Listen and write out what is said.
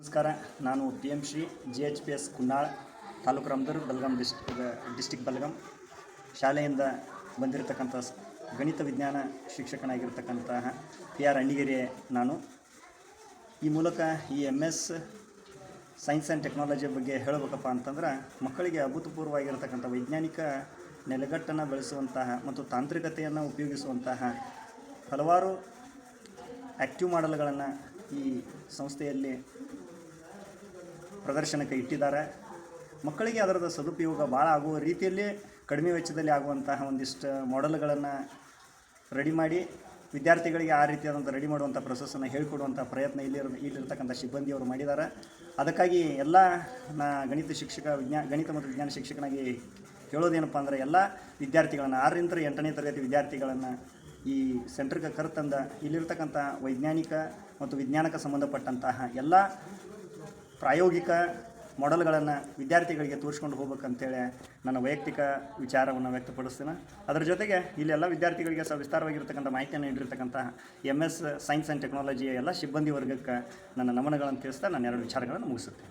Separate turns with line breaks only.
ನಮಸ್ಕಾರ. ನಾನು PM Shri GHPS Kunnal, ತಾಲೂಕು ರಾಮದುರ್ಗ, ಬೆಳಗಾಂ ಡಿಸ್ಟಿಕ್ ಬೆಳಗಾಂ ಶಾಲೆಯಿಂದ ಬಂದಿರತಕ್ಕಂಥ ಗಣಿತ ವಿಜ್ಞಾನ ಶಿಕ್ಷಕನಾಗಿರ್ತಕ್ಕಂತಹ PR ಅಣ್ಣಿಗೇರಿ ನಾನು. ಈ ಮೂಲಕ ಈ MS ಸೈನ್ಸ್ ಆ್ಯಂಡ್ ಟೆಕ್ನಾಲಜಿ ಬಗ್ಗೆ ಹೇಳಬೇಕಪ್ಪ ಅಂತಂದ್ರೆ, ಮಕ್ಕಳಿಗೆ ಅಭೂತಪೂರ್ವವಾಗಿರತಕ್ಕಂಥ ವೈಜ್ಞಾನಿಕ ನೆಲೆಗಟ್ಟನ್ನು ಬೆಳೆಸುವಂತಹ ಮತ್ತು ತಾಂತ್ರಿಕತೆಯನ್ನು ಉಪಯೋಗಿಸುವಂತಹ ಹಲವಾರು ಆ್ಯಕ್ಟಿವ್ ಮಾಡೆಲ್ಗಳನ್ನು ಈ ಸಂಸ್ಥೆಯಲ್ಲಿ ಪ್ರದರ್ಶನಕ್ಕೆ ಇಟ್ಟಿದ್ದಾರೆ. ಮಕ್ಕಳಿಗೆ ಅದರದ ಸದುಪಯೋಗ ಭಾಳ ಆಗುವ ರೀತಿಯಲ್ಲಿ ಕಡಿಮೆ ವೆಚ್ಚದಲ್ಲಿ ಆಗುವಂತಹ ಒಂದಿಷ್ಟು ಮಾಡೆಲ್ಗಳನ್ನು ರೆಡಿ ಮಾಡಿ ವಿದ್ಯಾರ್ಥಿಗಳಿಗೆ ಆ ರೀತಿಯಾದಂಥ ರೆಡಿ ಮಾಡುವಂಥ ಪ್ರೊಸೆಸನ್ನು ಹೇಳಿಕೊಡುವಂಥ ಪ್ರಯತ್ನ ಇಲ್ಲಿರ್ತಕ್ಕಂಥ ಸಿಬ್ಬಂದಿಯವರು ಮಾಡಿದ್ದಾರೆ. ಅದಕ್ಕಾಗಿ ಎಲ್ಲ ಗಣಿತ ಮತ್ತು ವಿಜ್ಞಾನ ಶಿಕ್ಷಕನಾಗಿ ಹೇಳೋದೇನಪ್ಪ ಅಂದರೆ, ಎಲ್ಲ ವಿದ್ಯಾರ್ಥಿಗಳನ್ನು 6ರಿಂದ 8ನೇ ತರಗತಿ ವಿದ್ಯಾರ್ಥಿಗಳನ್ನು ಈ ಸೆಂಟ್ರಿಗೆ ಕರೆತಂದ ಇಲ್ಲಿರ್ತಕ್ಕಂಥ ವೈಜ್ಞಾನಿಕ ಮತ್ತು ವಿಜ್ಞಾನಕ್ಕೆ ಸಂಬಂಧಪಟ್ಟಂತಹ ಎಲ್ಲ ಪ್ರಾಯೋಗಿಕ ಮಾಡೆಲ್ಗಳನ್ನು ವಿದ್ಯಾರ್ಥಿಗಳಿಗೆ ತೋರಿಸ್ಕೊಂಡು ಹೋಗ್ಬೇಕಂತೇಳಿ ನನ್ನ ವೈಯಕ್ತಿಕ ವಿಚಾರವನ್ನು ವ್ಯಕ್ತಪಡಿಸ್ತೀನಿ. ಅದರ ಜೊತೆಗೆ ಇಲ್ಲೆಲ್ಲ ವಿದ್ಯಾರ್ಥಿಗಳಿಗೆ ವಿಸ್ತಾರವಾಗಿರ್ತಕ್ಕಂಥ ಮಾಹಿತಿಯನ್ನು ನೀಡಿರ್ತಕ್ಕಂಥ MS ಸೈನ್ಸ್ ಆ್ಯಂಡ್ ಟೆಕ್ನಾಲಜಿಯ ಎಲ್ಲ ಸಿಬ್ಬಂದಿ ವರ್ಗಕ್ಕೆ ನನ್ನ ನಮನಗಳನ್ನು ತಿಳಿಸ್ತಾ ನಾನು 2 ವಿಚಾರಗಳನ್ನು ಮುಗಿಸುತ್ತೇನೆ.